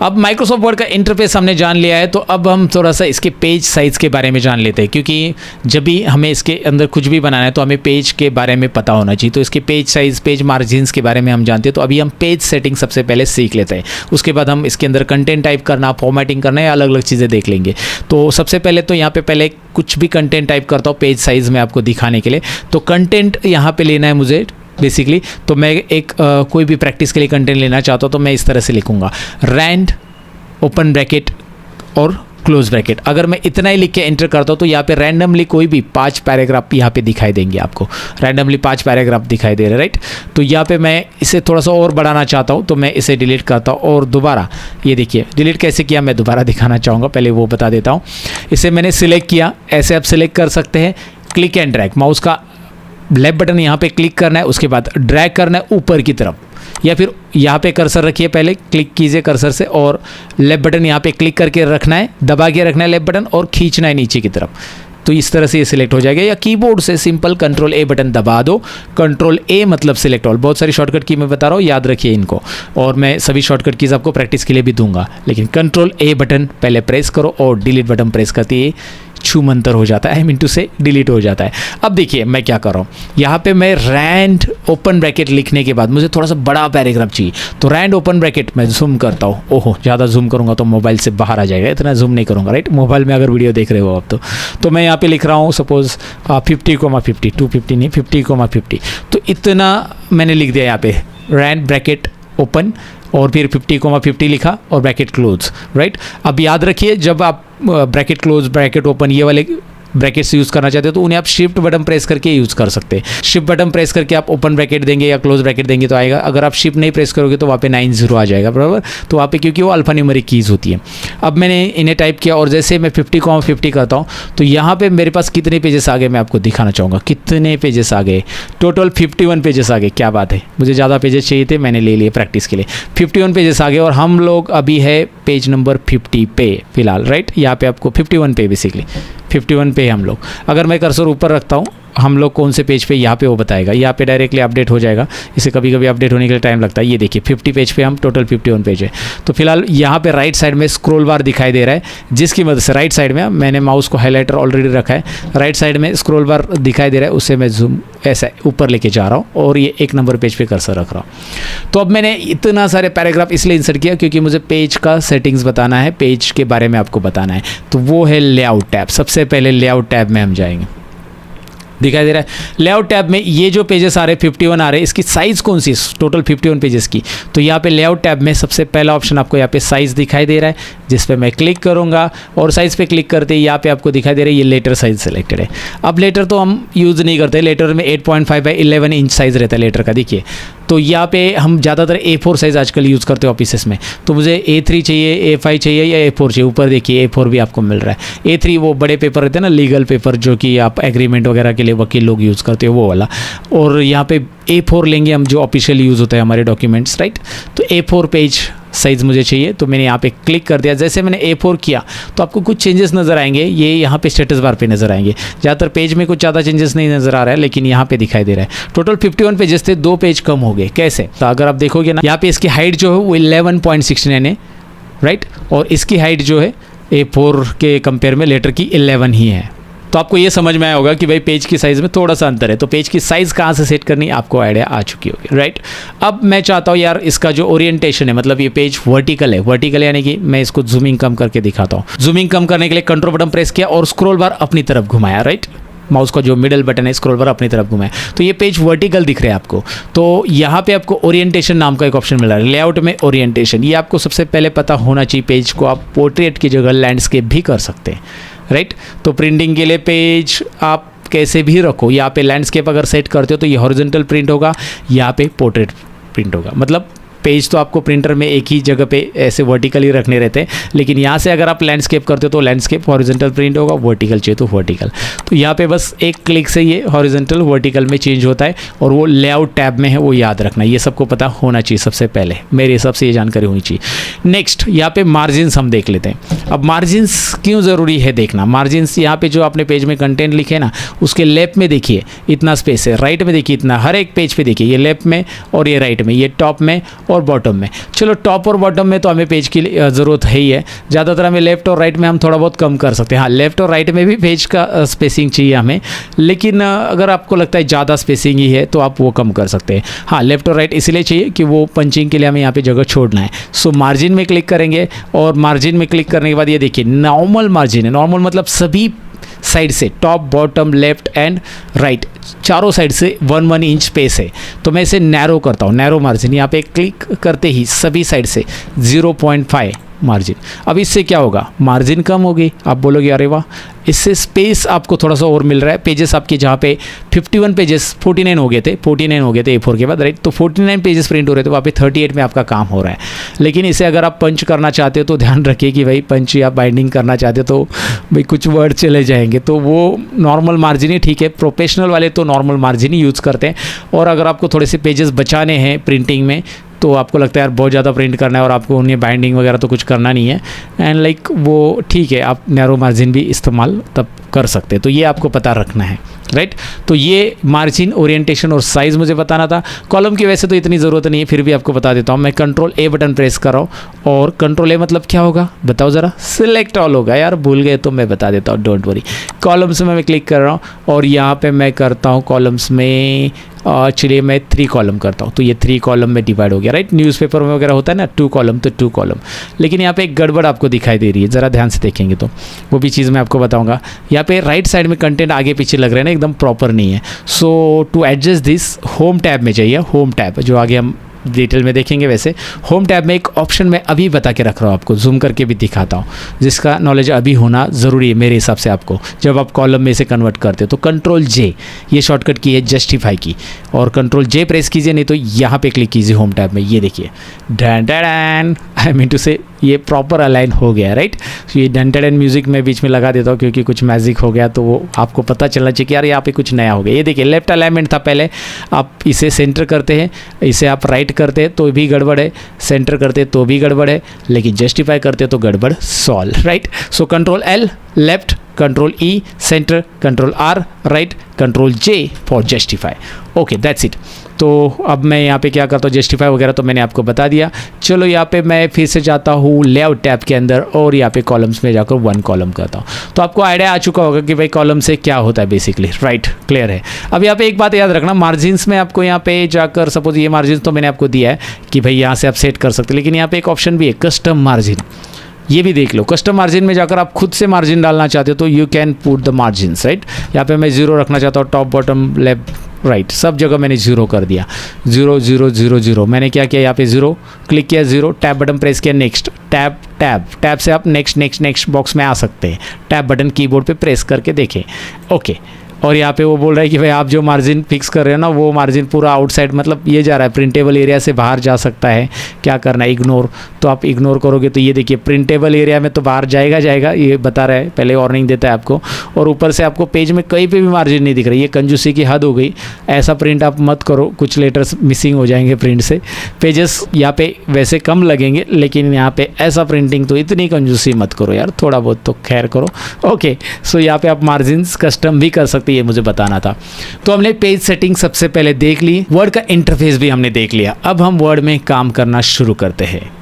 अब Microsoft word का interface हमने जान लिया है, तो अब हम थोड़ा सा इसके पेज साइज़ के बारे में जान लेते हैं, क्योंकि जब भी हमें इसके अंदर कुछ भी बनाना है तो हमें पेज के बारे में पता होना चाहिए। तो इसके पेज साइज़, पेज मार्जिन्स के बारे में हम जानते हैं। तो अभी हम पेज सेटिंग सबसे पहले सीख लेते हैं, उसके बाद हम इसके अंदर कंटेंट टाइप करना, फॉर्मेटिंग करना या अलग अलग चीज़ें देख लेंगे। तो सबसे पहले तो यहाँ पे पहले कुछ भी कंटेंट टाइप करता हूँ पेज साइज़ में आपको दिखाने के लिए। तो कंटेंट यहाँ पे लेना है मुझे बेसिकली। तो मैं एक कोई भी प्रैक्टिस के लिए कंटेंट लेना चाहता हूँ तो मैं इस तरह से लिखूँगा, रैंड ओपन ब्रैकेट और क्लोज ब्रैकेट। अगर मैं इतना ही लिख के एंटर करता हूँ तो यहाँ पे रैंडमली कोई भी 5 पैराग्राफ यहाँ पे दिखाई देंगे आपको, रैंडमली 5 पैराग्राफ दिखाई दे रहे हैं, राइट। तो यहाँ पे मैं इसे थोड़ा सा और बढ़ाना चाहता हूँ तो मैं इसे डिलीट करता हूँ और दोबारा ये देखिए डिलीट कैसे किया मैं दोबारा दिखाना चाहूँगा, पहले वो बता देता हूँ। इसे मैंने सिलेक्ट किया, ऐसे आप सिलेक्ट कर सकते हैं, क्लिक एंड ड्रैग, माउस का लेफ्ट बटन यहाँ पे क्लिक करना है, उसके बाद ड्रैग करना है ऊपर की तरफ, या फिर यहाँ पे कर्सर रखिए, पहले क्लिक कीजिए कर्सर से और लेफ्ट बटन यहाँ पे क्लिक करके रखना है, दबा के रखना है लेफ्ट बटन और खींचना है नीचे की तरफ। तो इस तरह से ये सिलेक्ट हो जाएगा। या कीबोर्ड से सिंपल कंट्रोल ए बटन दबा दो, कंट्रोल ए मतलब सिलेक्ट ऑल। बहुत सारी शॉर्टकट की मैं बता रहा हूँ, याद रखिए इनको, और मैं सभी शॉर्टकट कीज आपको प्रैक्टिस के लिए भी दूंगा। लेकिन कंट्रोल ए बटन पहले प्रेस करो और डिलीट बटन प्रेस करते ही छू मंतर हो जाता है, आई मीन टू से डिलीट हो जाता है। अब देखिए मैं क्या कर रहा हूँ, यहाँ पे मैं रैंड ओपन ब्रैकेट लिखने के बाद मुझे थोड़ा सा बड़ा पैराग्राफ चाहिए। तो रैंड ओपन ब्रैकेट मैं जूम करता हूँ, ओहो ज़्यादा जूम करूँगा तो मोबाइल से बाहर आ जाएगा, इतना जूम नहीं करूँगा, राइट। मोबाइल में अगर वीडियो देख रहे हो आप तो मैं यहाँ पे लिख रहा हूँ सपोज 50,50, 250 नहीं 50,50। तो इतना मैंने लिख दिया यहाँ पे, रैंड ब्रैकेट ओपन और फिर 50,50 लिखा और ब्रैकेट क्लोज, राइट। अब याद रखिए जब आप ब्रैकेट क्लोज, ब्रैकेट ओपन ये वाले ब्रैकेट्स यूज़ करना चाहते हो तो उन्हें आप शिफ्ट बटन प्रेस करके यूज़ कर सकते हैं। शिफ्ट बटन प्रेस करके आप ओपन ब्रैकेट देंगे या क्लोज ब्रैकेट देंगे तो आएगा। अगर आप शिफ्ट नहीं प्रेस करोगे तो वहाँ पे 90 आ जाएगा, बराबर। तो वहाँ पे क्योंकि वो अल्फा न्यूमेरिक कीज़ होती है। अब मैंने इन्हें टाइप किया और जैसे मैं 50,50 करता हूँ तो यहाँ पर मेरे पास कितने पेजेस आ गए मैं आपको दिखाना चाहूँगा। कितने पेजेस आ गए, टोटल 51 पेजेस आ गए। क्या बात है, मुझे ज़्यादा पेजेस चाहिए थे, मैंने ले लिए प्रैक्टिस के लिए। 51 पेजेस आ गए और हम लोग अभी है पेज नंबर 50 पे फिलहाल, राइट। यहाँ पे आपको 51 पे बेसिकली 51 पे हम लोग। अगर मैं कर्सर ऊपर रखता हूँ हम लोग कौन से पेज पे, यहाँ पे वो बताएगा, यहाँ पे डायरेक्टली अपडेट हो जाएगा। इसे कभी कभी अपडेट होने के लिए टाइम लगता है। ये देखिए 50 पेज पे हम, टोटल 51 पेज है। तो फिलहाल यहाँ पे राइट साइड में स्क्रॉल बार दिखाई दे रहा है, जिसकी मदद से राइट साइड में मैंने माउस को हाईलाइटर ऑलरेडी रखा है, राइट साइड में स्क्रॉल बार दिखाई दे रहा है, उससे मैं जूम ऐसा ऊपर लेके जा रहा हूँ और ये 1 नंबर पेज पे कर्सर रख रहा हूँ। तो अब मैंने इतना सारे पैराग्राफ इसलिए इंसर्ट किया क्योंकि मुझे पेज का सेटिंग्स बताना है, पेज के बारे में आपको बताना है। तो वो है लेआउट टैब। सबसे पहले लेआउट टैब में हम जाएंगे, दिखाई दे रहा है लेआउट टैब में ये जो पेजेस आ रहे हैं 51 आ रहे हैं, इसकी साइज़ कौन सी, टोटल 51 पेजेस की। तो यहाँ पे लेआउट टैब में सबसे पहला ऑप्शन आपको यहाँ पे साइज़ दिखाई दे रहा है, जिस पे मैं क्लिक करूँगा और साइज़ पे क्लिक करते ही यहाँ पे आपको दिखाई दे रहा है ये लेटर साइज़ सेलेक्टेड है। अब लेटर तो हम यूज़ नहीं करते, लेटर में 8.5 बाई 11 इंच साइज़ रहता है लेटर का, देखिए। तो यहाँ पे हम ज़्यादातर A4 साइज़ आजकल यूज़ करते हैं ऑफिसेस में। तो मुझे A3 चाहिए, A5 चाहिए या A4 चाहिए। ऊपर देखिए A4 भी आपको मिल रहा है। A3 वो बड़े पेपर रहते हैं ना, लीगल पेपर, जो कि आप एग्रीमेंट वगैरह के लिए वकील लोग यूज़ करते हो, वो वाला। और यहाँ पे A4 लेंगे हम, जो ऑफिशियल यूज़ होता है हमारे डॉक्यूमेंट्स, राइट। तो A4 पेज साइज़ मुझे चाहिए, तो मैंने यहाँ पे क्लिक कर दिया। जैसे मैंने A4 किया तो आपको कुछ चेंजेस नज़र आएंगे, ये यहाँ पे स्टेटस बार पे नज़र आएंगे। ज़्यादातर पेज में कुछ ज़्यादा चेंजेस नहीं नज़र आ रहा है, लेकिन यहाँ पे दिखाई दे रहा है टोटल 51 पेजेस थे, 2 पेज कम हो गए। कैसे? तो अगर आप देखोगे ना, यहाँ पे इसकी हाइट जो है वो 11.69 है, राइट। और इसकी हाइट जो है A4 के कंपेयर में लेटर की 11 ही है। तो आपको ये समझ में आया होगा कि भाई पेज की साइज़ में थोड़ा सा अंतर है। तो पेज की साइज़ कहाँ से सेट करनी आपको आइडिया आ चुकी होगी, राइट। अब मैं चाहता हूँ यार इसका जो ओरिएंटेशन है, मतलब ये पेज वर्टिकल है, वर्टिकल यानी कि मैं इसको जूमिंग कम करके दिखाता हूँ। जूमिंग कम करने के लिए कंट्रोल बटन प्रेस किया और स्क्रॉल बार अपनी तरफ घुमाया, राइट। माउस का जो मिडल बटन है स्क्रॉल बार अपनी तरफ घुमाए तो ये पेज वर्टिकल दिख रहा है आपको। तो यहाँ पे आपको ओरिएंटेशन नाम का एक ऑप्शन मिल रहा है, लेआउट में ओरिएंटेशन। ये आपको सबसे पहले पता होना चाहिए। पेज को आप पोर्ट्रेट की जगह लैंडस्केप भी कर सकते हैं, राइट। तो प्रिंटिंग के लिए पेज आप कैसे भी रखो, यहाँ पे लैंडस्केप अगर सेट करते हो तो ये हॉरिजॉन्टल प्रिंट होगा, यहाँ पे पोर्ट्रेट प्रिंट होगा। मतलब पेज तो आपको प्रिंटर में एक ही जगह पे ऐसे वर्टिकली रखने रहते हैं, लेकिन यहाँ से अगर आप लैंडस्केप करते हो तो लैंडस्केप हॉरिजॉन्टल प्रिंट होगा, वर्टिकल चाहिए तो वर्टिकल। तो यहाँ पे बस एक क्लिक से ये हॉरिजॉन्टल वर्टिकल में चेंज होता है और वो लेआउट टैब में है, वो याद रखना। ये सबको पता होना चाहिए सबसे पहले, मेरे हिसाब से ये जानकारी होनी चाहिए। नेक्स्ट यहाँ पे मार्जिन्स हम देख लेते हैं। अब मार्जिन्स क्यों ज़रूरी है देखना। मार्जिन्स यहाँ पे जो आपने पेज में कंटेंट लिखे ना, उसके लेफ्ट में देखिए इतना स्पेस है, राइट में देखिए इतना, हर एक पेज पे देखिए ये लेफ्ट में और ये राइट में, ये टॉप में और बॉटम में। चलो टॉप और बॉटम में तो हमें पेज की ज़रूरत है ही है, ज़्यादातर हमें लेफ़्ट और राइट में हम थोड़ा बहुत कम कर सकते हैं। हाँ, लेफ़्ट और राइट में भी पेज का स्पेसिंग चाहिए हमें, लेकिन अगर आपको लगता है ज़्यादा स्पेसिंग ही है तो आप वो कम कर सकते हैं। हाँ, लेफ़्ट और राइट इसलिए चाहिए कि वो पंचिंग के लिए हमें यहाँ पे जगह छोड़ना है। सो मार्जिन में क्लिक करेंगे और मार्जिन में क्लिक करने के बाद ये देखिए नॉर्मल मार्जिन है। नॉर्मल मतलब सभी साइड से, top bottom left and right, चारों साइड से 1 इंच स्पेस है। तो मैं इसे नैरो करता हूँ, नैरो मार्जिन। यहाँ पे क्लिक करते ही सभी साइड से 0.5 मार्जिन। अब इससे क्या होगा, मार्जिन कम होगी। आप बोलोगे अरे वाह, इससे स्पेस आपको थोड़ा सा और मिल रहा है। पेजेस आपके जहाँ पे 51 पेजेस 49 हो गए थे, 49 हो गए थे A4 के बाद, राइट। तो 49 पेजेस प्रिंट हो रहे थे, वहाँ पे 38 में आपका काम हो रहा है। लेकिन इसे अगर आप पंच करना चाहते हो तो ध्यान रखिए कि भाई पंच या बाइंडिंग करना चाहते हो तो भाई कुछ वर्ड चले जाएंगे, तो वो नॉर्मल मार्जिन ही ठीक है। प्रोफेशनल वाले तो नॉर्मल मार्जिन ही यूज़ करते हैं। और अगर आपको थोड़े से पेजेस बचाने हैं प्रिंटिंग में, तो आपको लगता है यार बहुत ज़्यादा प्रिंट करना है और आपको उन्हें बाइंडिंग वगैरह तो कुछ करना नहीं है, एंड लाइक वो ठीक है, आप नैरो मार्जिन भी इस्तेमाल तब कर सकते हैं। तो ये आपको पता रखना है, राइट। तो ये मार्जिन, ओरिएंटेशन और साइज़ मुझे बताना था। कॉलम की वैसे तो इतनी ज़रूरत नहीं है, फिर भी आपको बता देता हूँ। मैं कंट्रोल A बटन प्रेस कर रहा हूँ और कंट्रोल A मतलब क्या होगा बताओ ज़रा, सिलेक्ट ऑल होगा। यार भूल गए तो मैं बता देता हूँ, डोंट वरी। कॉलम्स में मैं क्लिक कर रहा हूँ और यहाँ पे मैं करता हूँ कॉलम्स में, चलिए मैं 3 कॉलम करता हूँ, तो ये 3 कॉलम में डिवाइड हो गया, राइट। न्यूज़पेपर में वगैरह होता है ना 2 कॉलम, तो 2 कॉलम। लेकिन यहाँ पे एक गड़बड़ आपको दिखाई दे रही है, ज़रा ध्यान से देखेंगे तो वो भी चीज़ मैं आपको बताऊँगा। यहाँ पे राइट साइड में कंटेंट आगे पीछे लग रहे हैं ना, एकदम प्रॉपर नहीं है। So to adjust this, home tab में जाइए, होम टैब जो आगे हम डिटेल में देखेंगे। वैसे होम टैब में एक ऑप्शन मैं अभी बता के रख रहा हूँ, आपको जूम करके भी दिखाता हूँ, जिसका नॉलेज अभी होना ज़रूरी है मेरे हिसाब से आपको। जब आप कॉलम में से कन्वर्ट करते हो तो कंट्रोल J, ये शॉर्टकट की है जस्टिफाई की, और कंट्रोल J प्रेस कीजिए, नहीं तो यहाँ पे क्लिक कीजिए होम टैब में। ये देखिए done done, I mean to say ये प्रॉपर अलाइन हो गया, राइट। ये डन डन म्यूज़िक में बीच में लगा देता हूँ क्योंकि कुछ मैजिक हो गया, तो वो आपको पता चलना चाहिए कि यार यहाँ पे कुछ नया हो गया। ये देखिए लेफ्ट अलाइनमेंट था पहले, आप इसे सेंटर करते हैं, इसे आप राइट करते हैं तो भी गड़बड़ है, सेंटर करते तो भी गड़बड़ है, लेकिन जस्टिफाई करते तो गड़बड़ solve, right. So control L left, control E centre, control R right, control J for justify. Okay that's it. तो अब मैं यहाँ पे क्या करता हूँ, जस्टिफाई वगैरह तो मैंने आपको बता दिया। चलो यहाँ पे मैं फिर से जाता हूँ लेआउट टैब के अंदर और यहाँ पे कॉलम्स में जाकर 1 कॉलम करता हूँ। तो आपको आइडिया आ चुका होगा कि भाई कॉलम से क्या होता है बेसिकली, राइट, क्लियर है। अब यहाँ पे एक बात याद रखना, मार्जिन्स में आपको यहाँ पे जाकर, सपोज ये मार्जिन तो मैंने आपको दिया है कि भाई यहाँ से आप सेट कर सकते हैं, लेकिन यहाँ पे एक ऑप्शन भी है कस्टम मार्जिन, ये भी देख लो। कस्टम मार्जिन में जाकर आप खुद से मार्जिन डालना चाहते हो तो you can put the margins, right. यहाँ पे मैं 0 रखना चाहता हूँ, टॉप बॉटम लेफ्ट राइट सब जगह मैंने 0 कर दिया, 0 0 0 0। मैंने क्या किया, यहाँ पे 0 क्लिक किया, 0 टैब बटन प्रेस किया, नेक्स्ट टैब टैब टैब से आप नेक्स्ट नेक्स्ट नेक्स्ट बॉक्स में आ सकते हैं। टैब बटन कीबोर्ड पे प्रेस करके देखें, ओके। और यहाँ पे वो बोल रहा है कि भाई आप जो मार्जिन फिक्स कर रहे हो ना, वो मार्जिन पूरा आउटसाइड, मतलब ये जा रहा है प्रिंटेबल एरिया से बाहर जा सकता है। क्या करना है, इग्नोर। तो आप इग्नोर करोगे तो ये देखिए प्रिंटेबल एरिया में तो बाहर जाएगा जाएगा, ये बता रहा है, पहले वार्निंग देता है आपको। और ऊपर से आपको पेज में कहीं पे भी मार्जिन नहीं दिख रही, ये कंजूसी की हद हो गई। ऐसा प्रिंट आप मत करो, कुछ लेटर्स मिसिंग हो जाएंगे प्रिंट से। पेजेस यहाँ पे वैसे कम लगेंगे, लेकिन यहाँ पे ऐसा प्रिंटिंग तो इतनी कंजूसी मत करो यार, थोड़ा बहुत तो खैर करो, ओके। सो यहाँ पे आप मार्जिन कस्टम भी कर सकते हैं, ये मुझे बताना था। तो हमने पेज सेटिंग सबसे पहले देख ली, वर्ड का इंटरफेस भी हमने देख लिया। अब हम वर्ड में काम करना शुरू करते हैं।